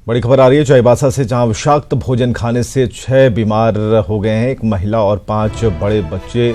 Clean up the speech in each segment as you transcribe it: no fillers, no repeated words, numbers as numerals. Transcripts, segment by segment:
बड़ी खबर आ रही है चाईबासा से, जहां विषाक्त भोजन खाने से 6 बीमार हो गए हैं। एक महिला और 5 बड़े बच्चे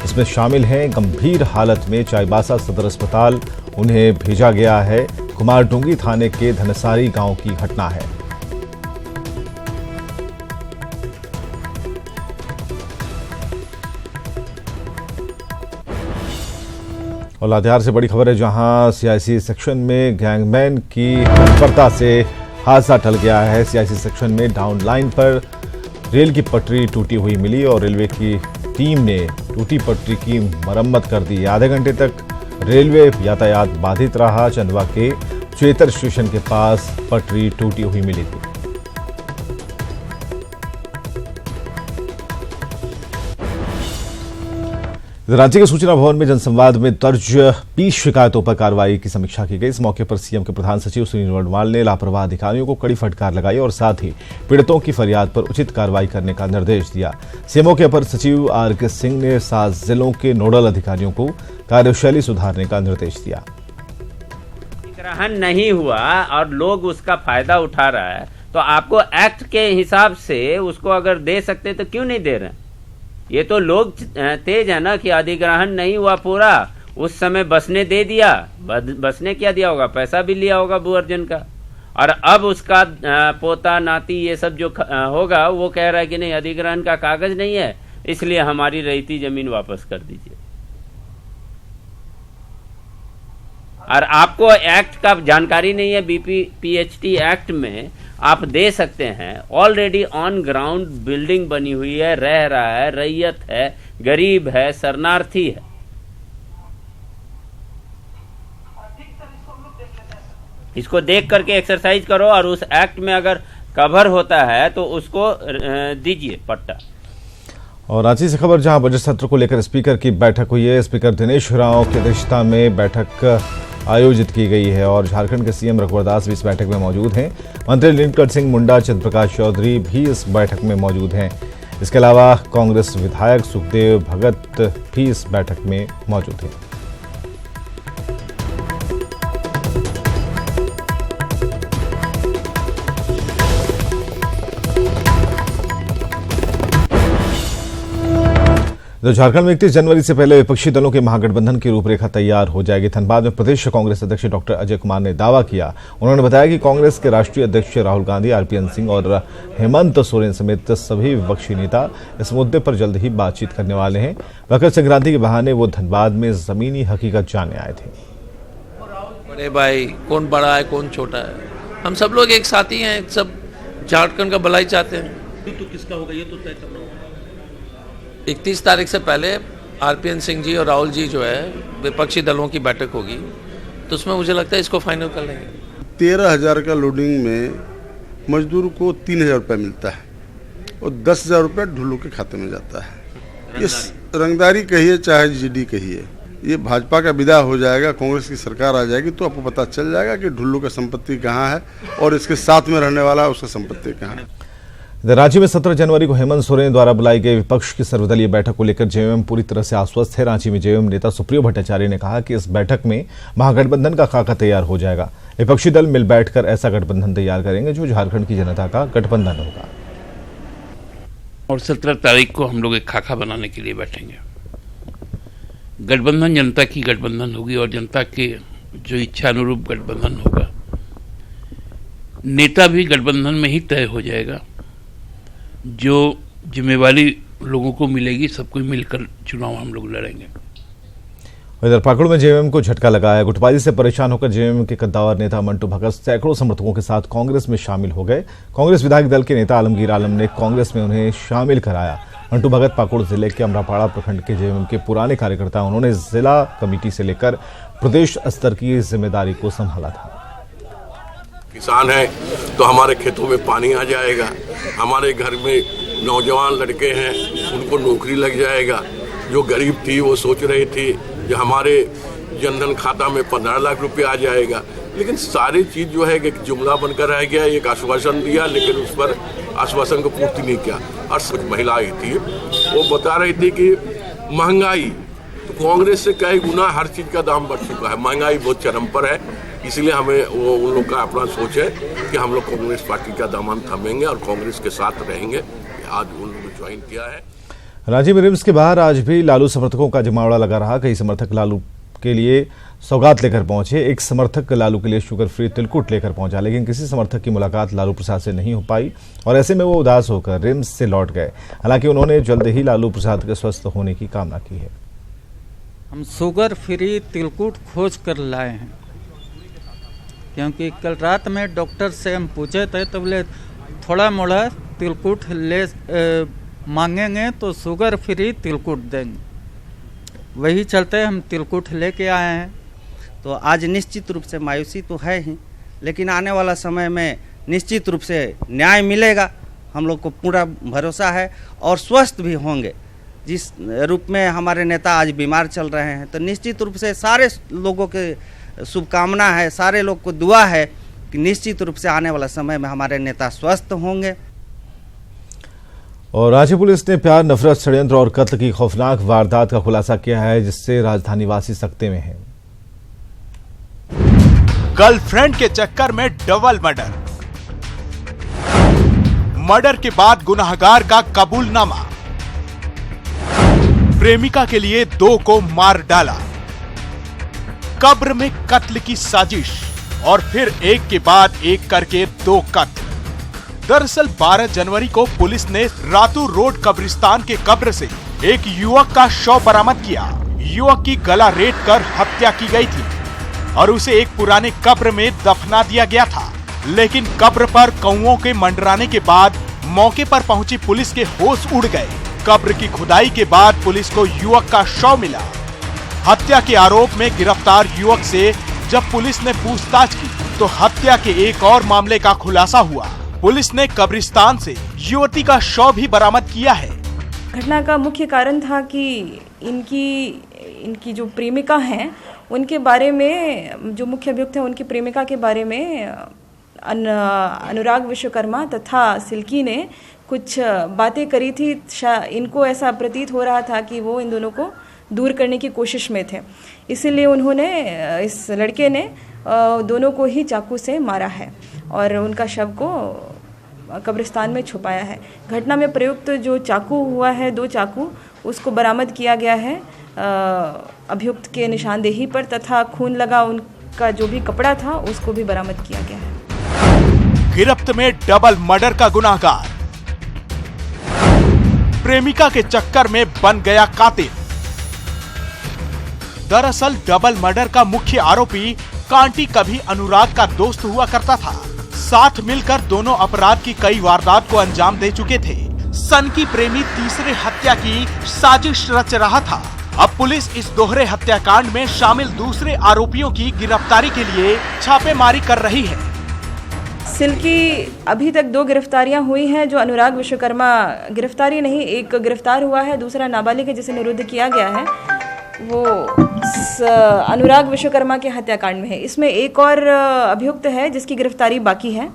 इसमें शामिल हैं। गंभीर हालत में चाईबासा सदर अस्पताल उन्हें भेजा गया है। कुमारडूंगी थाने के धनसारी गांव की घटना है। और लातेहार से बड़ी खबर है, जहां सीआईसी सेक्शन में गैंगमैन की तत्परता से हादसा टल गया है। सीआईसी सेक्शन में डाउन लाइन पर रेल की पटरी टूटी हुई मिली और रेलवे की टीम ने टूटी पटरी की मरम्मत कर दी। आधे घंटे तक रेलवे यातायात बाधित रहा। चंदवा के चेतर स्टेशन के पास पटरी टूटी हुई मिली थी। राज्य के सूचना भवन में जनसंवाद में दर्ज 20 शिकायतों पर कार्रवाई की समीक्षा की गई। इस मौके पर सीएम के प्रधान सचिव सुनील वर्णवाल ने लापरवाह अधिकारियों को कड़ी फटकार लगाई और साथ ही पीड़ितों की फरियाद पर उचित कार्रवाई करने का निर्देश दिया। सीएमओ के अपर सचिव आर.के. सिंह ने 7 जिलों के नोडल अधिकारियों को कार्यशैली सुधारने का निर्देश दिया। ग्रहण नहीं हुआ और लोग उसका फायदा उठा रहा है, तो आपको एक्ट के हिसाब से उसको अगर दे सकते तो क्यों नहीं दे रहे? ये तो लोग तेज है ना कि अधिग्रहण नहीं हुआ पूरा, उस समय बसने दे दिया। बसने क्या दिया होगा? पैसा भी लिया होगा भू अर्जन का। और अब उसका पोता नाती ये सब जो होगा वो कह रहा है कि नहीं, अधिग्रहण का कागज नहीं है, इसलिए हमारी रहती जमीन वापस कर दीजिए। और आपको एक्ट का जानकारी नहीं है। बीपीपीएचटी एक्ट में आप दे सकते हैं। ऑलरेडी ऑन ग्राउंड बिल्डिंग बनी हुई है, रह रहा है, रैयत है, गरीब है, शरणार्थी है। इसको देख करके एक्सरसाइज करो और उस एक्ट में अगर कवर होता है तो उसको दीजिए पट्टा। और रांची से खबर, जहां बजट सत्र को लेकर स्पीकर की बैठक हुई है। स्पीकर दिनेश राव की अध्यक्षता में बैठक आयोजित की गई है और झारखंड के सीएम रघुवर दास भी इस बैठक में मौजूद हैं। मंत्री नीलकंठ सिंह मुंडा, चंद्रप्रकाश चौधरी भी इस बैठक में मौजूद हैं। इसके अलावा कांग्रेस विधायक सुखदेव भगत भी इस बैठक में मौजूद हैं। तो झारखंड में 31 जनवरी से पहले विपक्षी दलों के महागठबंधन की रूपरेखा तैयार हो जाएगी। धनबाद में प्रदेश कांग्रेस अध्यक्ष डॉक्टर अजय कुमार ने दावा किया। उन्होंने बताया कि कांग्रेस के राष्ट्रीय अध्यक्ष राहुल गांधी, आरपीएन सिंह और हेमंत सोरेन समेत सभी विपक्षी नेता इस मुद्दे पर जल्द ही बातचीत करने वाले हैं। मकर संक्रांति के बहाने वो धनबाद में जमीनी हकीकत जानने आए थे। बड़े भाई कौन बड़ा है कौन छोटा है, हम सब लोग एक साथी हैं, सब झारखंड का भलाई चाहते हैं। तो किसका होगा ये तो तय करना होगा। 31 तारीख से पहले आरपीएन सिंह जी और राहुल जी जो है विपक्षी दलों की बैठक होगी, तो उसमें मुझे लगता है इसको फाइनल कर लेंगे। 13,000 का लोडिंग में मजदूर को 3,000 रुपये मिलता है और 10,000 रुपये ढुल्लू के खाते में जाता है। ये रंगदारी कहिए चाहे जीडी कहिए, ये भाजपा का विदा हो जाएगा, कांग्रेस की सरकार आ जाएगी तो आपको पता चल जाएगा कि ढुल्लू का संपत्ति कहाँ है और इसके साथ में रहने वाला उसका संपत्ति कहाँ है। रांची में 17 जनवरी को हेमंत सोरेन द्वारा बुलाई गई विपक्ष की सर्वदलीय बैठक को लेकर जेएमएम पूरी तरह से आश्वस्त है। रांची में जेएमएम नेता सुप्रियो भट्टाचार्य ने कहा कि इस बैठक में महागठबंधन का खाका तैयार हो जाएगा। विपक्षी दल मिल बैठकर ऐसा गठबंधन तैयार करेंगे जो झारखंड की जनता का गठबंधन होगा। और 17 तारीख को हम लोग एक खाका बनाने के लिए बैठेंगे। गठबंधन जनता की गठबंधन होगी और जनता के जो इच्छा अनुरूप गठबंधन होगा। नेता भी गठबंधन में ही तय हो जाएगा। जो जिम्मेवारी लोगों को मिलेगी, सब कोई मिलकर चुनाव हम लोग लड़ेंगे। इधर पाकुड़ में जेएमएम को झटका लगा है। गुटबाजी से परेशान होकर जेएमएम के कद्दावर नेता मंटू भगत सैकड़ों समर्थकों के साथ कांग्रेस में शामिल हो गए। कांग्रेस विधायक दल के नेता आलमगीर आलम ने कांग्रेस में उन्हें शामिल कराया। मंटू भगत पाकुड़ जिले के अमरापाड़ा प्रखंड के जेएमएम के पुराने कार्यकर्ता। उन्होंने जिला कमेटी से लेकर प्रदेश स्तर की जिम्मेदारी को संभाला था। किसान है तो हमारे खेतों में पानी आ जाएगा, हमारे घर में नौजवान लड़के हैं उनको नौकरी लग जाएगा। जो गरीब थी वो सोच रही थी कि हमारे जनधन खाता में 15 लाख रुपए आ जाएगा, लेकिन सारी चीज़ जो है एक जुमला बनकर रह गया। एक आश्वासन दिया लेकिन उस पर आश्वासन को पूर्ति नहीं किया। और कुछ महिलाएं थी वो बता रही थी कि महंगाई, तो कांग्रेस से कई गुना हर चीज़ का दाम बढ़ चुका है, महंगाई बहुत चरम पर है। इसलिए हमें वो उन लोग का अपना सोच है कि हम लोग कांग्रेस पार्टी का दामन थामेंगे और कांग्रेस के साथ रहेंगे। आज उन लोगों ने ज्वाइन किया है। रांची में रिम्स के बाहर आज भी लालू समर्थकों का जमावड़ा लगा रहा। कई समर्थक लालू के लिए सौगात लेकर पहुंचे। एक समर्थक लालू के लिए शुगर फ्री तिलकुट लेकर पहुंचा, लेकिन किसी समर्थक की मुलाकात लालू प्रसाद से नहीं हो पाई और ऐसे में वो उदास होकर रिम्स से लौट गए। हालांकि उन्होंने जल्द ही लालू प्रसाद के स्वस्थ होने की कामना की है। हम शुगर फ्री तिलकुट खोज कर लाए हैं, क्योंकि कल रात में डॉक्टर से हम पूछे थे तो बोले थोड़ा मोड़ा तिलकुट ले मांगेंगे तो शुगर फ्री तिलकुट देंगे। वही चलते हम तिलकुट लेके आए हैं। तो आज निश्चित रूप से मायूसी तो है ही, लेकिन आने वाला समय में निश्चित रूप से न्याय मिलेगा, हम लोग को पूरा भरोसा है और स्वस्थ भी होंगे। जिस रूप में हमारे नेता आज बीमार चल रहे हैं, तो निश्चित रूप से सारे लोगों के शुभकामना है, सारे लोग को दुआ है कि निश्चित रूप से आने वाला समय में हमारे नेता स्वस्थ होंगे। और रांची पुलिस ने प्यार, नफरत, षड्यंत्र और कत्ल की खौफनाक वारदात का खुलासा किया है, जिससे राजधानी वासी सकते में हैं। गर्लफ्रेंड के चक्कर में डबल मर्डर, मर्डर के बाद गुनाहगार का कबूलनामा, प्रेमिका के लिए 2 को मार डाला, कब्र में कत्ल की साजिश और फिर एक के बाद एक करके 2 कत्ल। दरअसल 12 जनवरी को पुलिस ने रातू रोड कब्रिस्तान के कब्र से एक युवक का शव बरामद किया। युवक की गला रेत कर हत्या की गई थी और उसे एक पुराने कब्र में दफना दिया गया था। लेकिन कब्र पर कौओं के मंडराने के बाद मौके पर पहुंची पुलिस के होश उड़ गए। कब्र की खुदाई के बाद पुलिस को युवक का शव मिला। हत्या के आरोप में गिरफ्तार युवक से जब पुलिस ने पूछताछ की तो हत्या के एक और मामले का खुलासा हुआ। पुलिस ने कब्रिस्तान से युवती का शव भी बरामद किया है। घटना का मुख्य कारण था कि इनकी जो प्रेमिका हैं उनके बारे में, जो मुख्य अभियुक्त है उनकी प्रेमिका के बारे में अनुराग विश्वकर्मा तथा सिल्की ने कुछ बातें करी थी। इनको ऐसा प्रतीत हो रहा था कि वो इन दोनों को दूर करने की कोशिश में थे, इसीलिए उन्होंने, इस लड़के ने दोनों को ही चाकू से मारा है और उनका शव को कब्रिस्तान में छुपाया है। घटना में प्रयुक्त जो चाकू हुआ है, 2 चाकू, उसको बरामद किया गया है अभियुक्त के निशानदेही पर, तथा खून लगा उनका जो भी कपड़ा था उसको भी बरामद किया गया है। गिरफ्त में डबल मर्डर का गुनाहगार, प्रेमिका के चक्कर में बन गया कातिल। दरअसल डबल मर्डर का मुख्य आरोपी कांटी कभी अनुराग का दोस्त हुआ करता था। साथ मिलकर दोनों अपराध की कई वारदात को अंजाम दे चुके थे। सनकी प्रेमी तीसरे हत्या की साजिश रच रहा था। अब पुलिस इस दोहरे हत्याकांड में शामिल दूसरे आरोपियों की गिरफ्तारी के लिए छापेमारी कर रही है। सिल्की अभी तक 2 गिरफ्तारियां हुई हैं। जो अनुराग विश्वकर्मा, गिरफ्तारी नहीं, एक गिरफ्तार हुआ है, दूसरा नाबालिग है जिसे निरुद्ध किया गया है, वो अनुराग विश्वकर्मा के हत्याकांड में है। इसमें एक और अभियुक्त है जिसकी गिरफ्तारी बाकी है।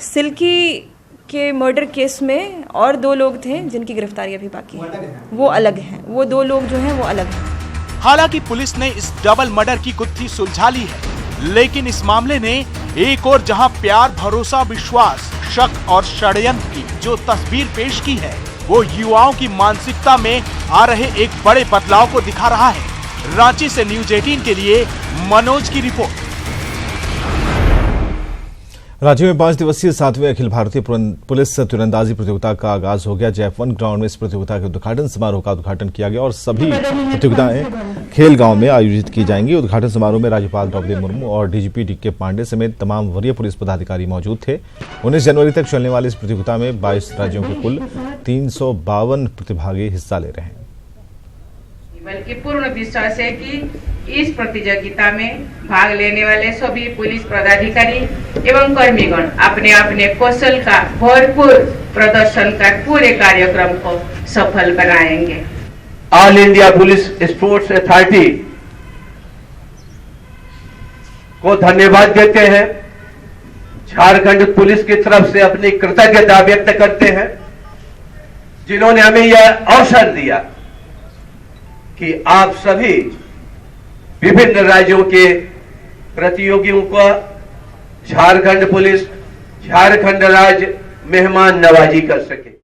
सिल्की के मर्डर केस में और 2 लोग थे जिनकी गिरफ्तारी अभी बाकी है, वो अलग हैं। वो 2 लोग जो हैं वो अलग हैं। हालांकि पुलिस ने इस डबल मर्डर की गुत्थी सुलझा ली है, लेकिन इस मामले ने एक और जहां प्यार, भरोसा, विश्वास, शक और षड्यंत्र की जो तस्वीर पेश की है, वो युवाओं की मानसिकता में आ रहे एक बड़े बदलाव को दिखा रहा है। रांची से न्यूज 18 के लिए मनोज की रिपोर्ट। रांची में 5 दिवसीय 7वें अखिल भारतीय पुलिस तीरंदाजी प्रतियोगिता का आगाज हो गया। जैफ1 ग्राउंड में इस प्रतियोगिता के उद्घाटन समारोह का उद्घाटन किया गया और सभी प्रतियोगिताएं खेल गांव में आयोजित की जाएंगी। उद्घाटन समारोह में राज्यपाल द्रौपदी मुर्मू और डीजीपी डीके पांडे समेत तमाम वरीय पुलिस पदाधिकारी मौजूद थे। 19 जनवरी तक चलने वाली इस प्रतियोगिता में 22 राज्यों के कुल 352 प्रतिभागी हिस्सा ले रहे हैं। बल्कि पूर्ण विश्वास है कि इस प्रतियोगिता में भाग लेने वाले सभी पुलिस पदाधिकारी एवं कर्मीगण अपने अपने कौशल का भरपूर प्रदर्शन कर पूरे कार्यक्रम को सफल बनाएंगे। All India police sports authority को धन्यवाद देते हैं। झारखंड पुलिस की तरफ से अपनी कृतज्ञता व्यक्त करते हैं, जिन्होंने हमें यह अवसर दिया कि आप सभी विभिन्न राज्यों के प्रतियोगियों को झारखंड पुलिस, झारखंड राज्य मेहमान नवाजी कर सके।